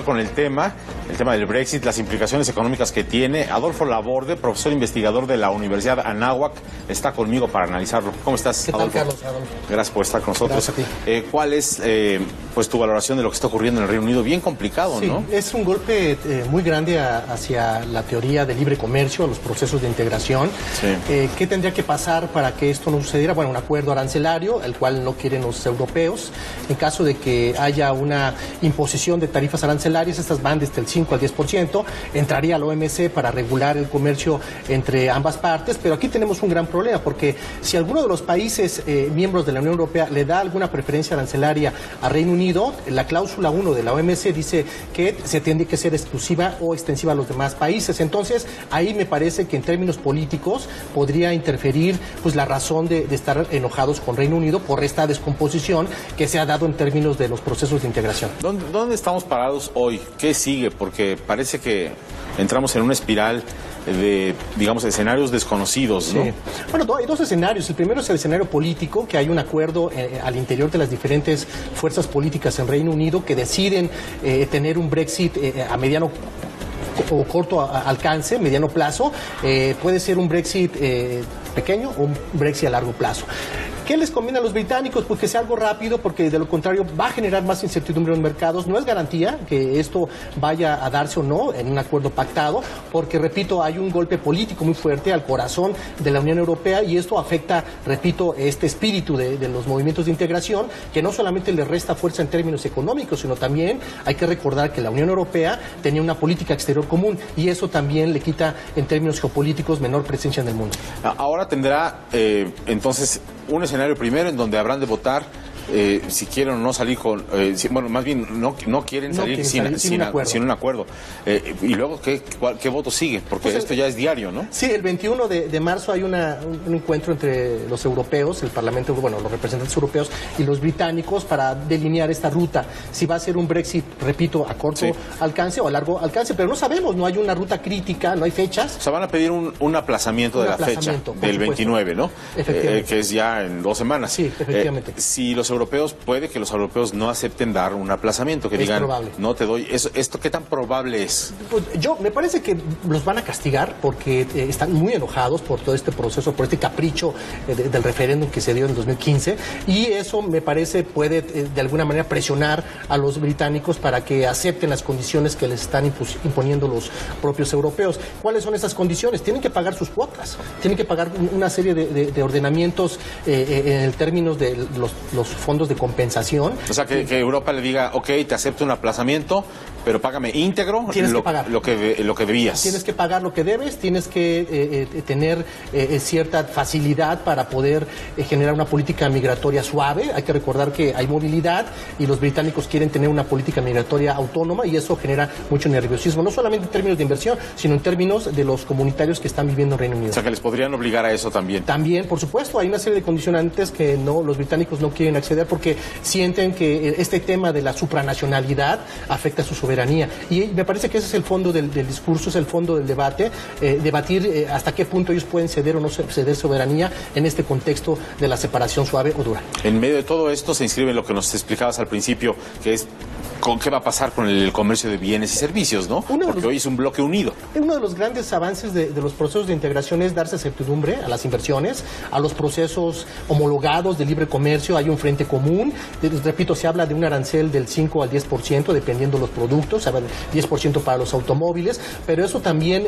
Con el tema del Brexit, las implicaciones económicas que tiene. Adolfo Laborde, profesor investigador de la Universidad Anáhuac, está conmigo para analizarlo. ¿Cómo estás, ¿Qué tal, Adolfo? Carlos? Gracias por estar con nosotros. ¿Cuál es pues tu valoración de lo que está ocurriendo en el Reino Unido? Bien complicado, Sí, ¿no? es un golpe muy grande hacia la teoría de libre comercio, a los procesos de integración. Sí. ¿Qué tendría que pasar para que esto no sucediera? Bueno, un acuerdo arancelario, el cual no quieren los europeos. En caso de que haya una imposición de tarifas arancelarias, estas van desde el 5 al 10%, entraría la OMC para regular el comercio entre ambas partes, pero aquí tenemos un gran problema, porque si alguno de los países miembros de la Unión Europea le da alguna preferencia arancelaria a Reino Unido, la cláusula 1 de la OMC dice que se tiene que ser exclusiva o extensiva a los demás países. Entonces, ahí me parece que en términos políticos podría interferir pues la razón de estar enojados con Reino Unido por esta descomposición que se ha dado en términos de los procesos de integración. ¿Dónde estamos parados hoy? ¿Qué sigue? Porque parece que entramos en una espiral de, digamos, escenarios desconocidos, ¿no? Sí. Bueno, hay dos escenarios. El primero es el escenario político, que hay un acuerdo al interior de las diferentes fuerzas políticas en Reino Unido que deciden tener un Brexit a mediano o corto alcance, mediano plazo. Puede ser un Brexit pequeño o un Brexit a largo plazo. ¿Qué les conviene a los británicos? Pues que sea algo rápido, porque de lo contrario va a generar más incertidumbre en los mercados. No es garantía que esto vaya a darse o no en un acuerdo pactado, porque, repito, hay un golpe político muy fuerte al corazón de la Unión Europea y esto afecta, repito, este espíritu de los movimientos de integración, que no solamente le resta fuerza en términos económicos, sino también hay que recordar que la Unión Europea tenía una política exterior común y eso también le quita en términos geopolíticos menor presencia en el mundo. Ahora tendrá entonces un escenario primero en donde habrán de votar si quieren o no salir con... bueno, más bien no quieren salir sin un acuerdo. Y luego, ¿qué voto sigue? Porque pues esto ya es diario, ¿no? Sí, el 21 de marzo hay un encuentro entre los europeos, el Parlamento, bueno, los representantes europeos y los británicos para delinear esta ruta. Si va a ser un Brexit, repito, a corto alcance o a largo alcance, pero no sabemos, no hay una ruta crítica, no hay fechas. O sea, van a pedir un aplazamiento de la fecha del 29, ¿no? Efectivamente. Que es ya en 2 semanas. Sí, efectivamente. Si los europeos, puede que los europeos no acepten dar un aplazamiento, que digan, probable. No te doy, ¿esto qué tan probable es? Pues me parece que los van a castigar porque están muy enojados por todo este proceso, por este capricho del referéndum que se dio en 2015, y eso me parece puede de alguna manera presionar a los británicos para que acepten las condiciones que les están imponiendo los propios europeos. ¿Cuáles son esas condiciones? Tienen que pagar sus cuotas, tienen que pagar una serie de ordenamientos en términos de los fondos de compensación. O sea, que Europa le diga, ok, te acepto un aplazamiento, pero págame íntegro lo que debías. Tienes que pagar lo que debes, tienes que tener cierta facilidad para poder generar una política migratoria suave. Hay que recordar que hay movilidad y los británicos quieren tener una política migratoria autónoma y eso genera mucho nerviosismo, no solamente en términos de inversión, sino en términos de los comunitarios que están viviendo en Reino Unido. O sea, que les podrían obligar a eso también. También, por supuesto, hay una serie de condicionantes que los británicos no quieren acceder porque sienten que este tema de la supranacionalidad afecta a su soberanía. Y me parece que ese es el fondo del discurso, es el fondo del debate, debatir hasta qué punto ellos pueden ceder o no ceder soberanía en este contexto de la separación suave o dura. En medio de todo esto se inscribe lo que nos explicabas al principio, que es qué va a pasar con el comercio de bienes y servicios, ¿no? Porque hoy es un bloque unido. Uno de los grandes avances de los procesos de integración es darse certidumbre a las inversiones, a los procesos homologados de libre comercio. Hay un frente común. Repito, se habla de un arancel del 5 al 10%, dependiendo de los productos. Se habla del 10% para los automóviles, pero eso también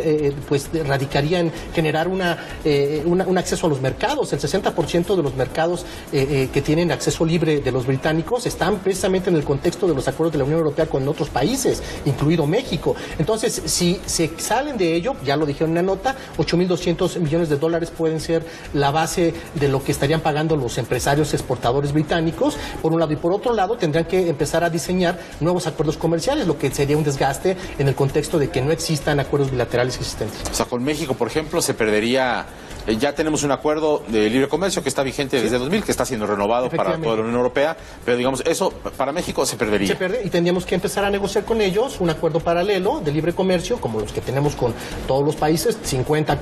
pues radicaría en generar un acceso a los mercados. El 60% de los mercados que tienen acceso libre de los británicos están precisamente en el contexto de los acuerdos de la Unión Europea con otros países, incluido México. Entonces, si se salen de ello, ya lo dijeron en la nota, 8.200 millones de dólares pueden ser la base de lo que estarían pagando los empresarios exportadores británicos, por un lado, y por otro lado tendrán que empezar a diseñar nuevos acuerdos comerciales, lo que sería un desgaste en el contexto de que no existan acuerdos bilaterales existentes. O sea, con México, por ejemplo, se perdería ya tenemos un acuerdo de libre comercio que está vigente desde 2000, que está siendo renovado para toda la Unión Europea, pero digamos, eso para México se perdería. Se pierde y tendríamos que empezar a negociar con ellos un acuerdo paralelo de libre comercio, como los que tenemos con todos los países, 13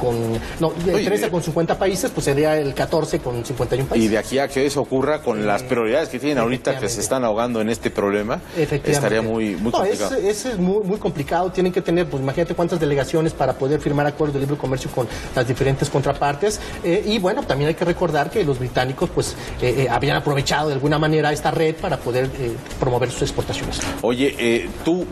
con 50 países, pues sería el 14 con 51 países. Y de aquí a que eso ocurra con las prioridades que tienen ahorita, que se están ahogando en este problema, estaría muy complicado. Es muy complicado, tienen que tener, pues imagínate cuántas delegaciones para poder firmar acuerdos de libre comercio con las diferentes contrapartes, y bueno, también hay que recordar que los británicos pues habían aprovechado de alguna manera esta red para poder promover sus exportaciones. Oye, tú,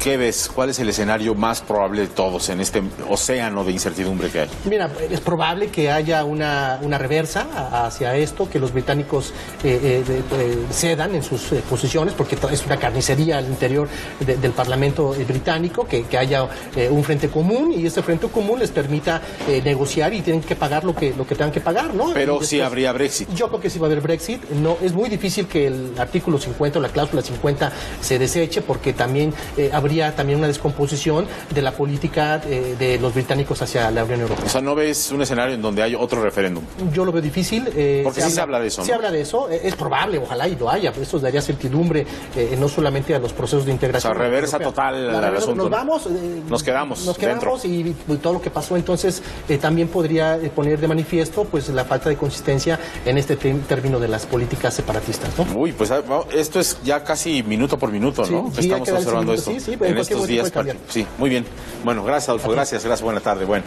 ¿qué ves? ¿Cuál es el escenario más probable de todos en este océano de incertidumbre que hay? Mira, es probable que haya una reversa hacia esto, que los británicos cedan en sus posiciones, porque es una carnicería al interior del Parlamento británico, que haya un frente común, y ese frente común les permita negociar y tienen que pagar lo que tengan que pagar, ¿no? Pero después, sí habría Brexit. Yo creo que sí va a haber Brexit. No, es muy difícil que el artículo 50 o la cláusula 50 se deseche, porque también habría una descomposición de la política de los británicos hacia la Unión Europea. O sea, ¿no ves un escenario en donde hay otro referéndum? Yo lo veo difícil. Porque se habla de eso, ¿no? Se habla de eso, es probable, ojalá y lo haya. Eso daría certidumbre no solamente a los procesos de integración. O sea, reversa total al asunto. Nos quedamos dentro. Y todo lo que pasó entonces también podría poner de manifiesto pues la falta de consistencia en este término de las políticas separatistas, ¿no? Uy, pues esto es ya casi minuto por minuto, ¿no? Sí, estamos observando esto. Sí, en estos días. Sí, muy bien. Bueno, gracias, Adolfo. Gracias. Buena tarde. Bueno.